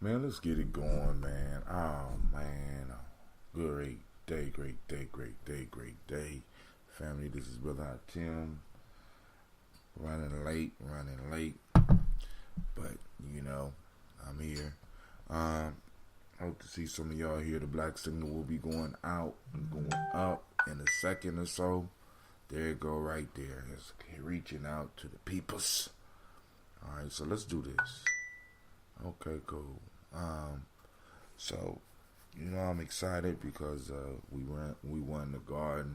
Man, let's get it going, man. Oh, man. Great day, great day, great day, great day. Family, this is Brother Tim. Running late. But, I'm here. Hope to see some of y'all here. The black signal will be going out and going up in a second or so. There it go right there. It's reaching out to the peoples. All right, so let's do this. Okay, cool. So, I'm excited because we won the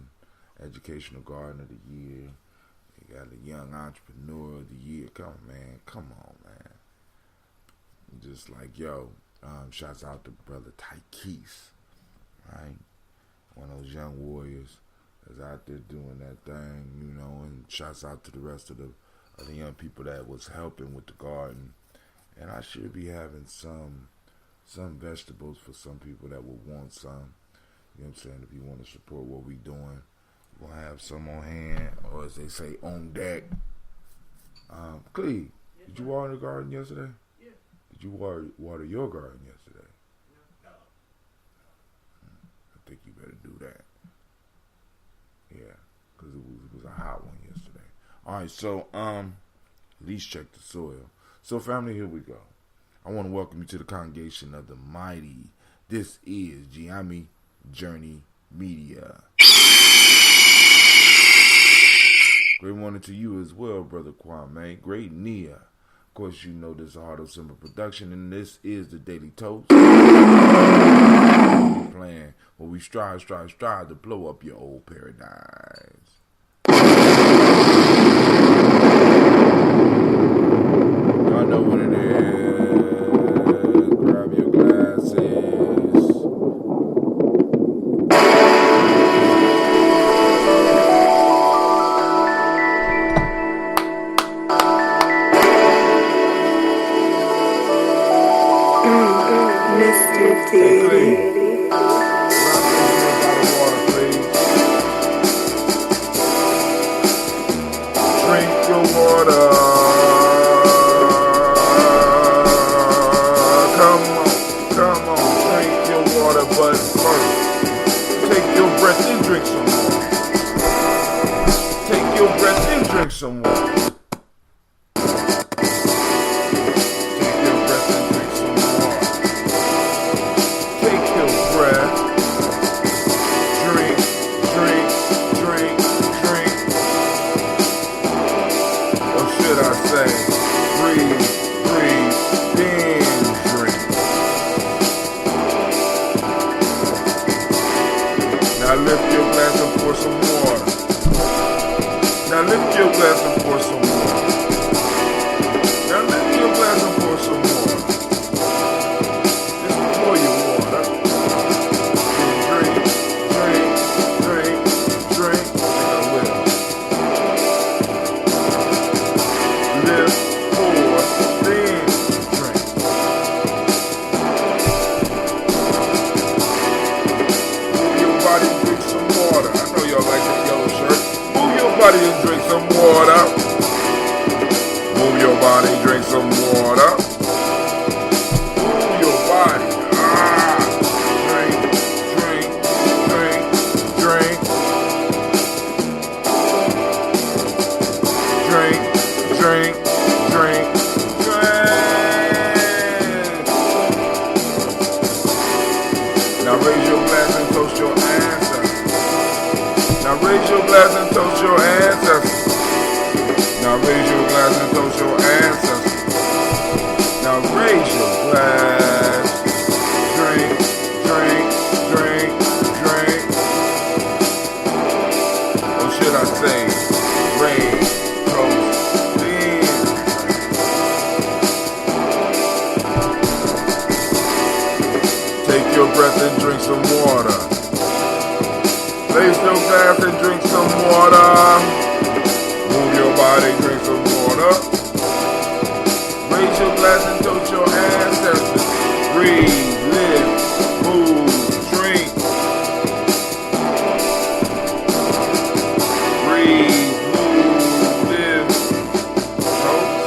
Educational Garden of the Year. We got the Young Entrepreneur of the Year. Come on, man. Just like, shouts out to Brother Tykees, right? One of those young warriors that's out there doing that thing, and shouts out to the rest of the young people that was helping with the garden. And I should be having some vegetables for some people that will want some. You know what I'm saying? If you want to support what we doing, we'll have some on hand, or as they say, on deck. Cleve, did you water the garden yesterday? Yeah. Did you water your garden yesterday? No. I think you better do that. Yeah, because it was a hot one yesterday. All right, so at least check the soil. So, family, here we go. I want to welcome you to the congregation of the mighty. This is Gye-Nyame Journey Media. Great morning to you as well, Brother Kwame. Great Nia. Of course, you know this is a Heart of Simple production, and this is the Daily Toast. Plan where we strive to blow up your old paradigms. Y'all know what it is. Grab your glasses. Mr. T. Drink your water. Come on, drink your water, but first, take your breath and drink some water. Take your breath and drink some water. Take your breath and drink some water. Take your breath. Drink. Or should I say, breathe, then drink. Now lift your glass and pour some water. Now lift your glass and pour some water. Now lift your glass and pour some water. Just pour your water. Drink. I think I will. Lift, pour, then drink. Move your body and drink some water. I know y'all like that yellow shirt. Move your body and drink some water. Move your body, drink some water. Move your body. Drink. Now raise your glass and toast your ancestors. Now raise your glass and toast your ancestors. Now raise your glass and toast your ancestors. Now raise your glass. Drink. Or should I say, raise, toast, then. Take your breath and drink some water. Raise your glass and drink some water. Move your body, drink some water. Raise your glass and toast your ancestors. Breathe, live, move, drink. Breathe, move, live, toast.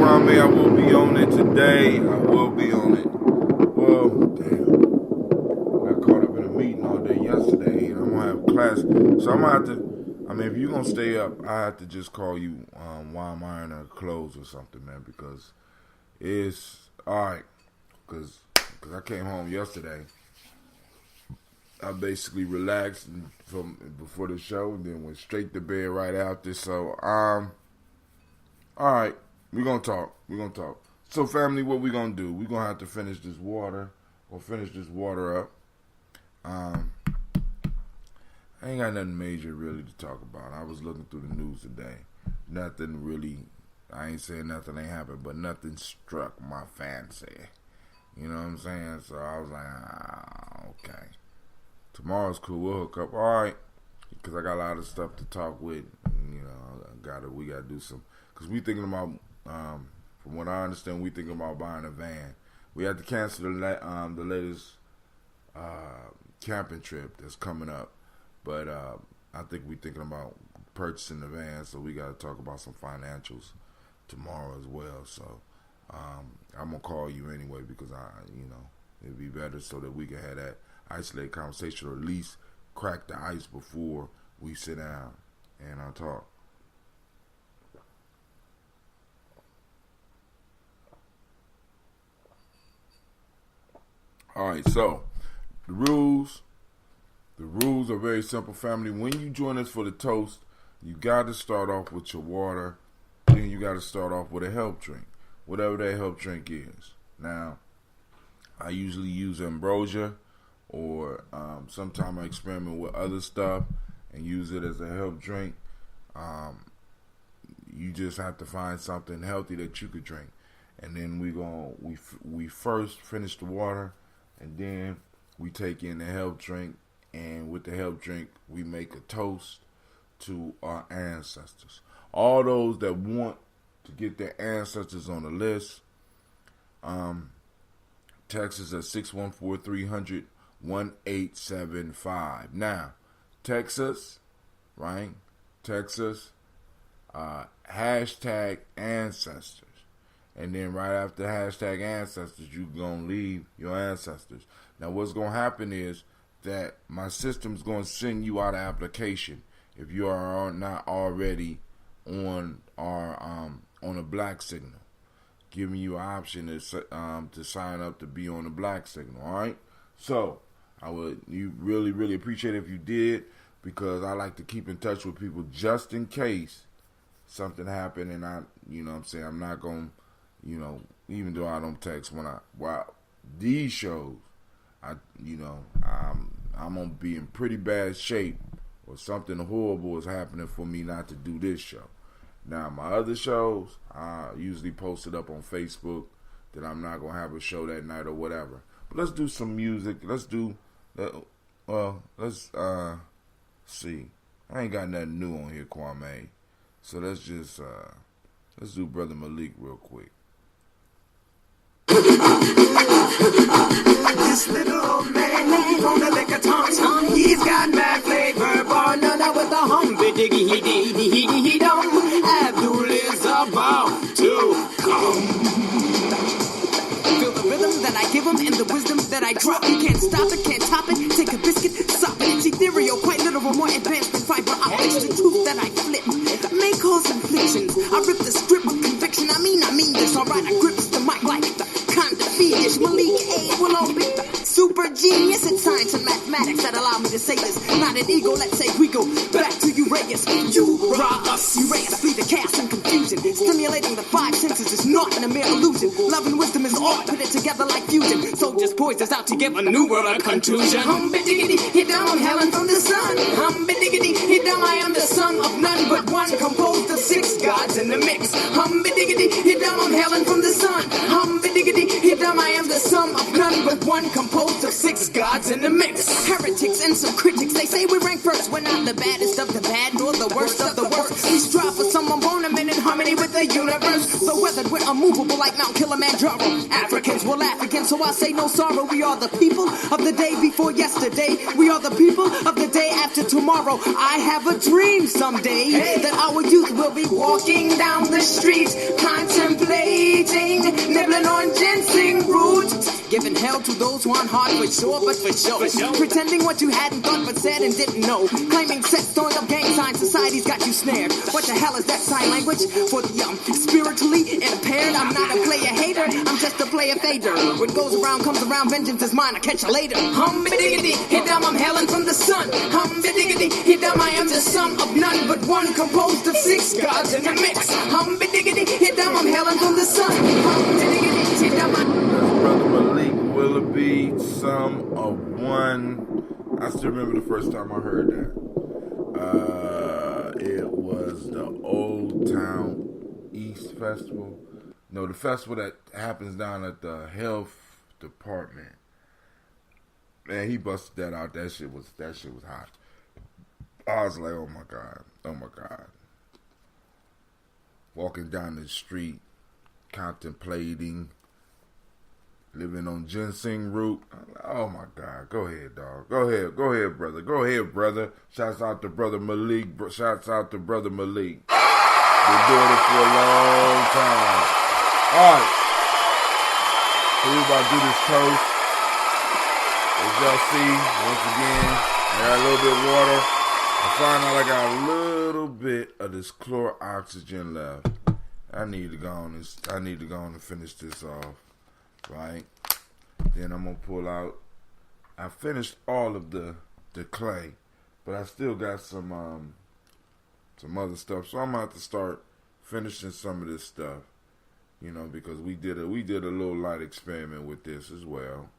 Gye-Nyame, I will be on it today. I will be on it. Well, damn. I got caught up in a meeting all day yesterday, and I'm going to have class. So I'm going to have to, I mean, if you're going to stay up, I have to just call you while I'm ironing clothes or something, man, because it's, all right, because I came home yesterday. I basically relaxed from before the show, and then went straight to bed right after. So, all right, we're gonna talk. So, family, what we gonna do? We're gonna have to finish this water, or finish this water up. I ain't got nothing major really to talk about. I was looking through the news today. Nothing really. I ain't saying nothing ain't happened, but nothing struck my fancy. You know what I'm saying? So I was like, okay. Tomorrow's cool. We'll hook up. All right. Because I got a lot of stuff to talk with. You know, we got to do some. Because we thinking about, from what I understand, we thinking about buying a van. We had to cancel the latest camping trip that's coming up. But I think we thinking about purchasing the van. So we got to talk about some financials tomorrow as well. So I'm going to call you anyway because, it'd be better so that we can have that isolated conversation, or at least crack the ice before we sit down and talk. All right, so the rules are very simple, family. When you join us for the toast, you got to start off with your water, then you got to start off with a help drink, whatever that help drink is. Now, I usually use ambrosia, or sometimes I experiment with other stuff and use it as a help drink. You just have to find something healthy that you could drink, and then we first finish the water, and then we take in the help drink, and with the help drink we make a toast to our ancestors. All those that want to get their ancestors on the list, text us at 614-300-1875. Now, text us, right? Text us, hashtag ancestors. And then right after hashtag ancestors, you're going to leave your ancestors. Now, what's going to happen is that my system's going to send you out an application if you are not already on our on a black signal, giving you an option to sign up to be on the black signal. All right, so you really appreciate it if you did, because I like to keep in touch with people just in case something happened, and I'm not gonna, even though I don't text these shows, I'm gonna be in pretty bad shape, or something horrible is happening for me not to do this show. Now, my other shows, I usually post it up on Facebook that I'm not going to have a show that night or whatever. But let's do some music. Let's see. I ain't got nothing new on here, Kwame. So let's just, let's do Brother Malik real quick. This little old man on the liquor tom, he's got mad flavor, banana with a humpy diggy he dum. Abdul is about to come. Feel the rhythm that I give him and the wisdom that I drop. You can't stop it, can't top it. Take a biscuit, sop it. It's ethereal, quite literal, more advanced than fiber optics. The truth that I flip may cause inflictions. I rip the script with conviction. I mean this. Alright, I grips the mic like the kind of fiendish. Malik A will all be super genius in science and mathematics that allow me to say this. Not an ego, let's say we go back to Uraeus. You rob us, Uraeus, flee the chaos and confusion. Stimulating the five senses is not a mere illusion. Love and wisdom is all put it together like fusion. Soldiers poised us out to give a new world a contusion. Hum-be-diggity, hit down heaven from the sun. Hum-be-diggity, hit down I am the son of none but one, composed of six gods in the mix. Hum-be-diggity, hit down heaven from the sun. Hum-be-diggity, hit down I am the son of none but one, composed of six gods in the mix. Heretics and some critics, they say we rank first. We're not the baddest of the bad, nor the worst of the worst. We strive for someone born a minute harmony with the universe. So weathered, we're unmovable like Mount Kilimanjaro. Africans will laugh again, so I say no sorrow. We are the people of the day before yesterday. We are the people of the day after tomorrow. I have a dream someday that our youth will be walking down the street, contemplating, nibbling on ginseng root, giving hell to those who aren't hard for sure, but for sure. Pretending what you hadn't thought but said and didn't know. Claiming sex, throwing up gang signs, society's got you snared. What the hell is that sign language? For the spiritually impaired, I'm not a player hater, I'm just a player fader. What goes around comes around, vengeance is mine, I'll catch you later. Hum-ba-diggity, hit down, I'm hailing from the sun. Hum-ba-diggity, hit down, I am the sum of none but one, composed of 6 gods in a mix. Hum-ba-diggity, hit down, I'm hailing from the sun. Hum-ba-diggity, hit down, Brother Malik Willoughby, Sum of One. I still remember the first time I heard that. It was the Old Town East Festival. No, the festival that happens down at the health department. Man, he busted that out. That shit was hot. I was like, oh my God. Walking down the street, contemplating, living on ginseng root. Oh my God. Go ahead, dog. Go ahead, brother. Shouts out to brother Malik. Been doing it for a long time. Alright. So we about to do this toast. As y'all see, once again, I got a little bit of water. I find out I got a little bit of this chloroxygen left. I need to go on and finish this off. Right? Then I'm gonna pull out. I finished all of the clay, but I still got some other stuff. So I'm gonna have to start finishing some of this stuff. You know, because we did a little light experiment with this as well.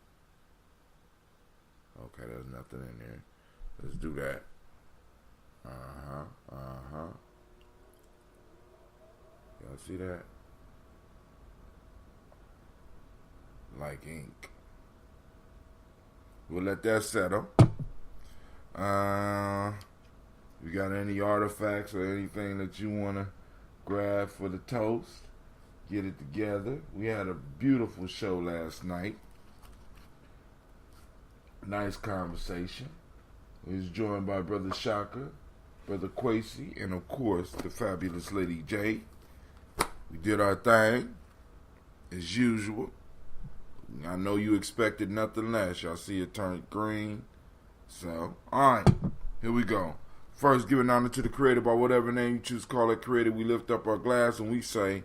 Okay, there's nothing in there. Let's do that. Y'all see that? Like ink. We'll let that settle. You got any artifacts or anything that you want to grab for the toast? Get it together. We had a beautiful show last night. Nice conversation. We was joined by Brother Shaka, Brother Quasi, and of course the fabulous Lady J. We did our thing as usual. I know you expected nothing less. Y'all see it turn green. So, alright, here we go. First, giving honor to the Creator by whatever name you choose to call it Creator. We lift up our glass and we say,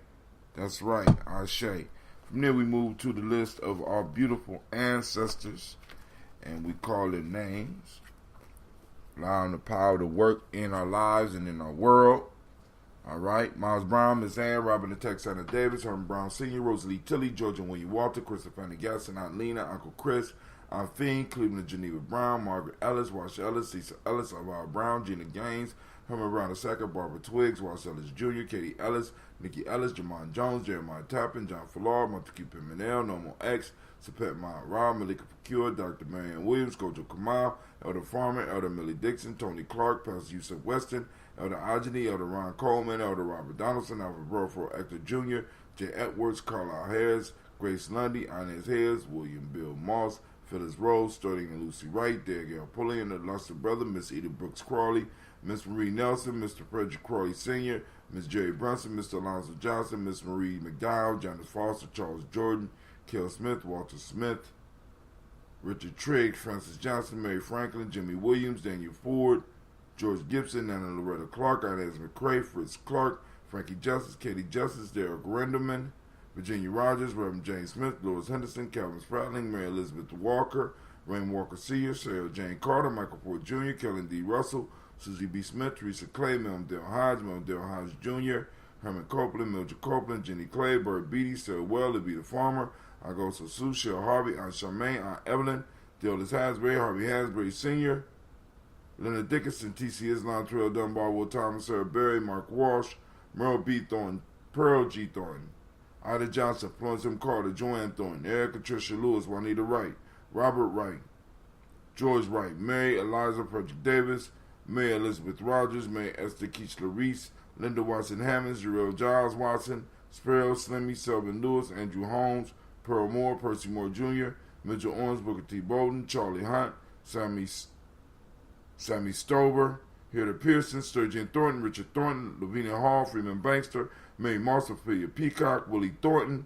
that's right, Ashe. From there we move to the list of our beautiful ancestors and we call their names. Allow them the power to work in our lives and in our world. Alright, Miles Brown, Miss Ann, Robin the Texana Davis, Herman Brown Sr., Rosalie Tilley, Georgia William Walter, Christopher Gasson, Aunt Lena, Uncle Chris, Aunt Fiend, Cleveland Geneva Brown, Margaret Ellis, Wash Ellis, Cecil Ellis, Alvaro Brown, Gina Gaines, Herman Brown II, Barbara Twiggs, Wash Ellis Jr., Katie Ellis, Nikki Ellis, Jamon Jones, Jeremiah Tappan, John Falar, Montague Pimenel, Normal X, Sapet Maya Rob, Malika Procure, Dr. Marianne Williams, Kojo Kamal, Elder Farmer, Elder Millie Dixon, Tony Clark, Pastor Yusuf Weston, Elder Ajani, Elder Ron Coleman, Elder Robert Donaldson, Alfred Burford, Hector Jr., Jay Edwards, Carlisle Harris, Grace Lundy, Inez Hayes, William Bill Moss, Phyllis Rose, Sterling and Lucy Wright, Daniel Pulliam, the Luster Brother, Miss Edith Brooks Crawley, Miss Marie Nelson, Mr. Frederick Crawley Sr., Miss Jerry Brunson, Mr. Alonzo Johnson, Miss Marie McDowell, Jonas Foster, Charles Jordan, Kel Smith, Walter Smith, Richard Trigg, Francis Johnson, Mary Franklin, Jimmy Williams, Daniel Ford, George Gibson, Nana Loretta Clark, Inez McCrae, Fritz Clark, Frankie Justice, Katie Justice, Derek Renderman, Virginia Rogers, Reverend James Smith, Louis Henderson, Calvin Spratling, Mary Elizabeth Walker, Rain Walker Sr., Sarah Jane Carter, Michael Ford Jr., Kellen D. Russell, Susie B. Smith, Teresa Clay, Melvin Dale Hodge Jr., Herman Copeland, Mildred Copeland, Jenny Clay, Bert Beatty, Sarah Well, Levita Farmer, Agosto Sue, Cheryl Harvey, Aunt Charmaine, Aunt Evelyn, Deolis Hasbury, Harvey Hasbury Sr., Leonard Dickinson, T.C. Islam, Terrell Dunbar, Will Thomas, Sarah Berry, Mark Walsh, Merle B. Thornton, Pearl G. Thornton, Ida Johnson, Florence M. Carter, Joanne Thornton, Erica Tricia Lewis, Juanita Wright, Robert Wright, George Wright, Mary Eliza Frederick Davis, Mary Elizabeth Rogers, Mary Esther Keachler Reese, Linda Watson Hammonds, Jarrell Giles Watson, Sparrow, Slimmy, Selvin Lewis, Andrew Holmes, Pearl Moore, Percy Moore Jr., Mitchell Owens, Booker T. Bolden, Charlie Hunt, Sammy Stover, Hilda Pearson, Sturgeon Thornton, Richard Thornton, Lavinia Hall, Freeman Bankster, Mary Moss, Ophelia Peacock, Willie Thornton,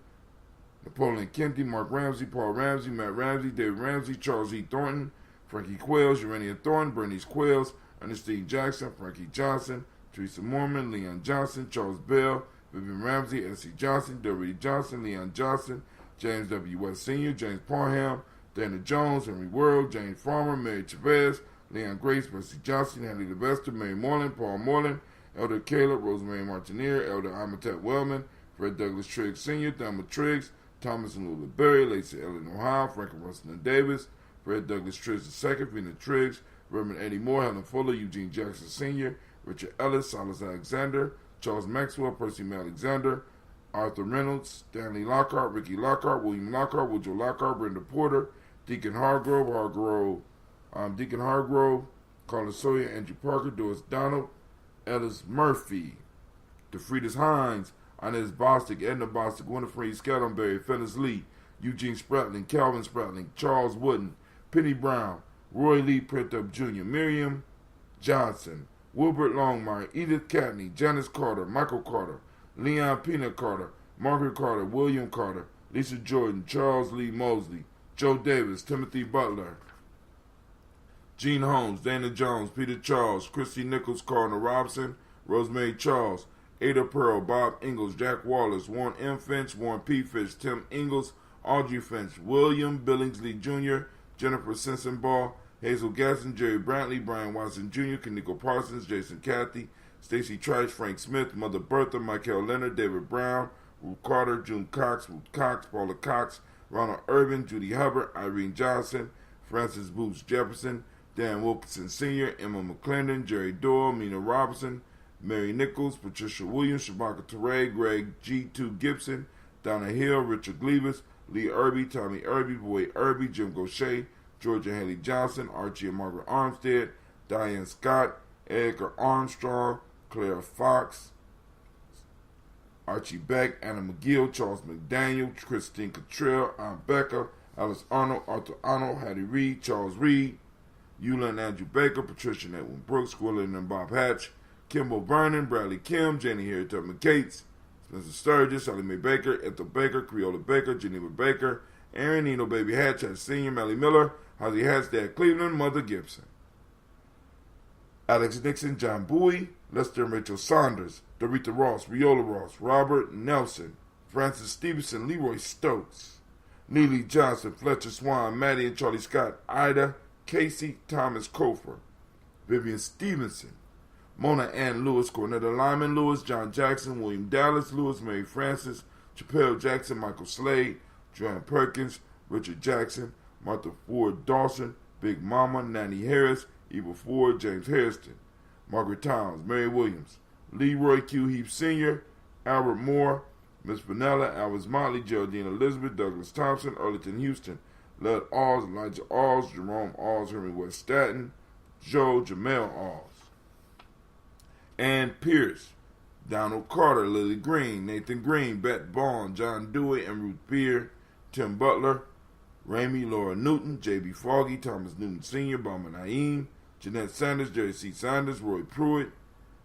Napoleon Kennedy, Mark Ramsey, Paul Ramsey, Matt Ramsey, David Ramsey, Charles E. Thornton, Frankie Quails, Urania Thornton, Bernice Quails, Ernestine Jackson, Frankie Johnson, Teresa Mormon, Leon Johnson, Charles Bell, Vivian Ramsey, S.C. Johnson, Dorothy Johnson, Leon Johnson, James W. West Sr., James Parham, Dana Jones, Henry World, James Farmer, Mary Chavez, Leon Grace, Percy Johnson, Henry Levester, Mary Moreland, Paul Moreland, Elder Caleb, Rosemary Martineer, Elder Amatet Wellman, Fred Douglas Triggs Sr., Thelma Triggs, Thomas and Lula Berry, Lacey Ellen Ohio, Franklin Russell Davis, Fred Douglas Triggs II, Vina Triggs, Reverend Eddie Moore, Helen Fuller, Eugene Jackson Sr., Richard Ellis, Silas Alexander, Charles Maxwell, Percy M. Alexander, Arthur Reynolds, Stanley Lockhart, Ricky Lockhart, William Lockhart, Woodrow Lockhart, Brenda Porter, Deacon Hargrove, Carlos Sawyer, Andrew Parker, Doris Donald, Ellis Murphy, DeFridas Hines, Inez Bostic, Edna Bostic, Winifred Scatterberry, Phyllis Lee, Eugene Spratling, Calvin Spratling, Charles Wooden, Penny Brown, Roy Lee Printup Jr., Miriam Johnson, Wilbert Longmire, Edith Catney, Janice Carter, Michael Carter, Leon Pena Carter, Margaret Carter, William Carter, Lisa Jordan, Charles Lee Mosley, Joe Davis, Timothy Butler, Gene Holmes, Dana Jones, Peter Charles, Christy Nichols, Cardinal Robson, Rosemary Charles, Ada Pearl, Bob Ingalls, Jack Wallace, Warren M. Finch, Warren P. Finch, Tim Ingalls, Audrey Finch, William Billingsley Jr., Jennifer Sensenbaugh, Hazel Gasson, Jerry Brantley, Brian Watson Jr., Kaniko Parsons, Jason Cathy, Stacy Trice, Frank Smith, Mother Bertha, Michael Leonard, David Brown, Ruth Carter, June Cox, Ruth Cox, Paula Cox, Ronald Irvin, Judy Hubbard, Irene Johnson, Francis Boots Jefferson, Dan Wilkinson Sr., Emma McClendon, Jerry Doyle, Mina Robinson, Mary Nichols, Patricia Williams, Shabaka Teray, Greg G2 Gibson, Donna Hill, Richard Gleavis, Lee Irby, Tommy Irby, Boy Irby, Jim Gaucher, Georgia Haley Johnson, Archie and Margaret Armstead, Diane Scott, Edgar Armstrong, Claire Fox, Archie Beck, Anna McGill, Charles McDaniel, Christine Cottrell, Ann Becker, Alice Arnold, Arthur Arnold, Hattie Reed, Charles Reed, Eula and Andrew Baker, Patricia and Edwin Brooks, Gwilyn and Bob Hatch, Kimball Vernon, Bradley Kim, Janie Harriet Tubman Cates, Spencer Sturgis, Sally Mae Baker, Ethel Baker, Creola Baker, Geneva Baker, Aaron Eno Baby Hatch, Senior, Melly Miller, Hosey Hatch, Dad Cleveland, Mother Gibson, Alex Nixon, John Bowie, Lester and Rachel Saunders, Dorita Ross, Riola Ross, Robert Nelson, Francis Stevenson, Leroy Stokes, Neely Johnson, Fletcher Swan, Maddie and Charlie Scott, Ida, Casey, Thomas Kofer, Vivian Stevenson, Mona Ann Lewis, Cornetta Lyman Lewis, John Jackson, William Dallas Lewis, Mary Francis, Chappelle Jackson, Michael Slade, Joanne Perkins, Richard Jackson, Martha Ford Dawson, Big Mama, Nanny Harris, Eva Ford, James Hairston, Margaret Towns, Mary Williams, Leroy Q. Heap Sr., Albert Moore, Miss Vanilla, Alvis Motley, Geraldine Elizabeth, Douglas Thompson, Arlington Houston, Led Alls, Elijah Alls, Jerome Alls, Henry West Staten, Joe Jamel Alls, Ann Pierce, Donald Carter, Lily Green, Nathan Green, Bette Bond, John Dewey, and Ruth Beard, Tim Butler, Ramey, Laura Newton, J.B. Foggy, Thomas Newton Sr., Bama Naeem, Jeanette Sanders, Jerry C. Sanders, Roy Pruitt,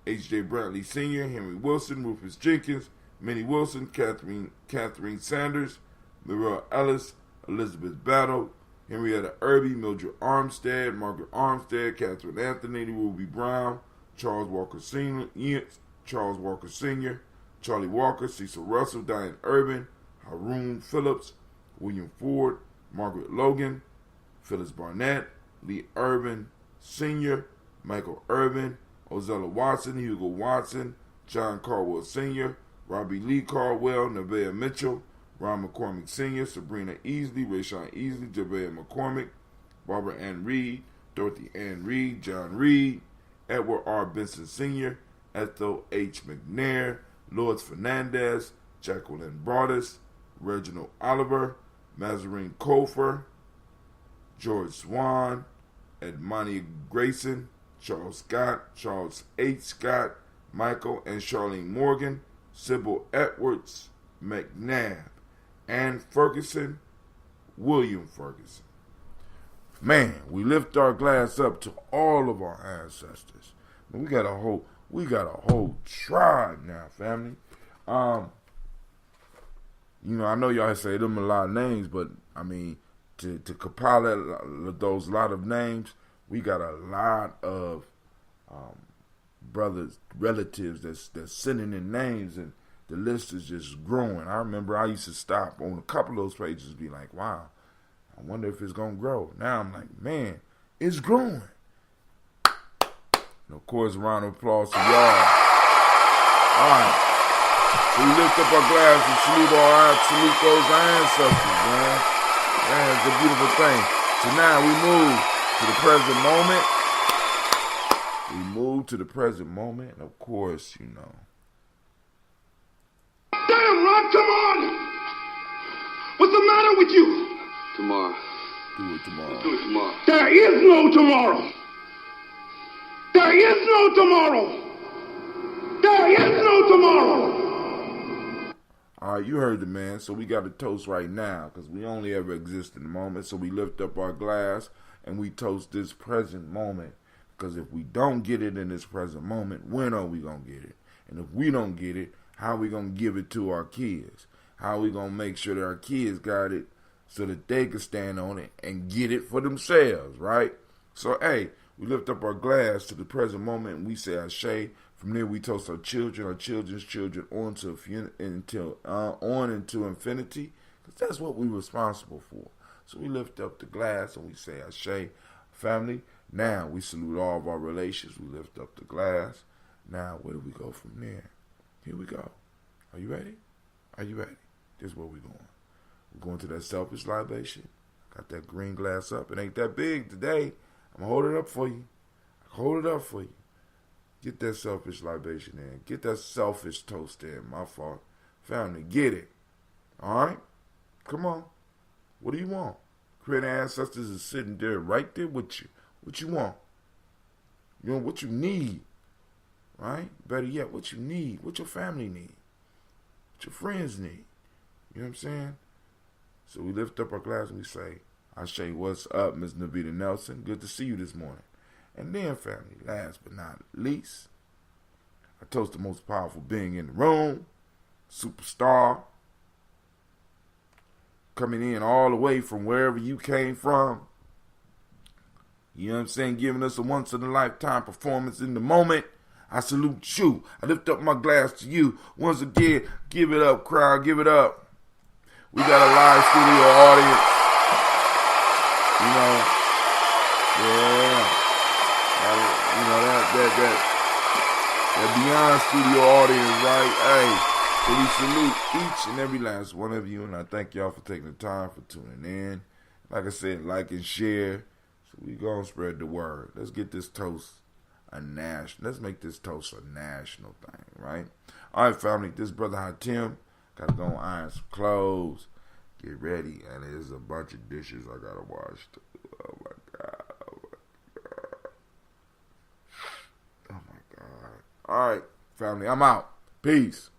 H.J. Brantley Sr., Henry Wilson, Rufus Jenkins, Minnie Wilson, Catherine Sanders, Mirelle Ellis, Elizabeth Battle, Henrietta Irby, Mildred Armstead, Margaret Armstead, Catherine Anthony, Ruby Brown, Charles Walker Sr., Charlie Walker, Cecil Russell, Diane Urban, Haroon Phillips, William Ford, Margaret Logan, Phyllis Barnett, Lee Urban Sr., Michael Urban, Ozella Watson, Hugo Watson, John Caldwell Sr., Robbie Lee Caldwell, Nevaeh Mitchell, Ron McCormick Sr., Sabrina Easley, Rayshawn Easley, Javea McCormick, Barbara Ann Reed, Dorothy Ann Reed, John Reed, Edward R. Benson Sr., Ethel H. McNair, Lourdes Fernandez, Jacqueline Broadus, Reginald Oliver, Mazarine Kofer, George Swan, Edmonia Grayson, Charles Scott, Charles H. Scott, Michael and Charlene Morgan, Sybil Edwards, McNabb, Ann Ferguson, William Ferguson. Man, we lift our glass up to all of our ancestors. We got a whole tribe now, family. I know y'all say them a lot of names, but I mean, to compile those lot of names, we got a lot of brothers, relatives that's sending in names, and the list is just growing. I remember I used to stop on a couple of those pages and be like, wow, I wonder if it's going to grow. Now I'm like, man, it's growing. And of course, a round of applause to y'all. All right. So we lift up our glass and salute those ancestors, man. Man, it's a beautiful thing. So now we move to the present moment. And of course, Damn, Rod, come on! What's the matter with you? Tomorrow. Do it tomorrow. Let's do it tomorrow. There is no tomorrow. There is no tomorrow. There is no tomorrow. All right, you heard the man. So we got to toast right now because we only ever exist in the moment. So we lift up our glass and we toast this present moment. Because if we don't get it in this present moment, when are we going to get it? And if we don't get it, how are we going to give it to our kids? How are we going to make sure that our kids got it so that they can stand on it and get it for themselves, right? So, hey, we lift up our glass to the present moment and we say Ashe. From there, we toast our children, our children's children on into infinity, because that's what we're responsible for. So we lift up the glass and we say Ashe. Family, now we salute all of our relations. We lift up the glass. Now, where do we go from there? Here we go. Are you ready? Are you ready? This is where we're going. We're going to that selfish libation. Got that green glass up. It ain't that big today. I'm going to hold it up for you. Hold it up for you. Get that selfish libation in. Get that selfish toast in. My fault. Family, get it. All right? Come on. What do you want? Creator ancestors is sitting there right there with you. What you want? You know what you need. Right? Better yet, what you need. What your family need. What your friends need. You know what I'm saying? So we lift up our glass and we say, Ashe, what's up, Ms. Navita Nelson? Good to see you this morning. And then, family, last but not least, I toast the most powerful being in the room, superstar, coming in all the way from wherever you came from. You know what I'm saying? Giving us a once-in-a-lifetime performance in the moment. I salute you. I lift up my glass to you. Once again, give it up, crowd. Give it up. We got a live studio audience. That beyond studio audience, right? Hey, so we salute each and every last one of you, and I thank y'all for taking the time for tuning in. Like I said, like and share. So we gonna spread the word. Let's get this toast let's make this toast a national thing, right? All right, family, this brother Hatim gotta go and iron some clothes, get ready, and there's a bunch of dishes I gotta wash too. Oh my God. Oh my God. All right, family, I'm out. Peace.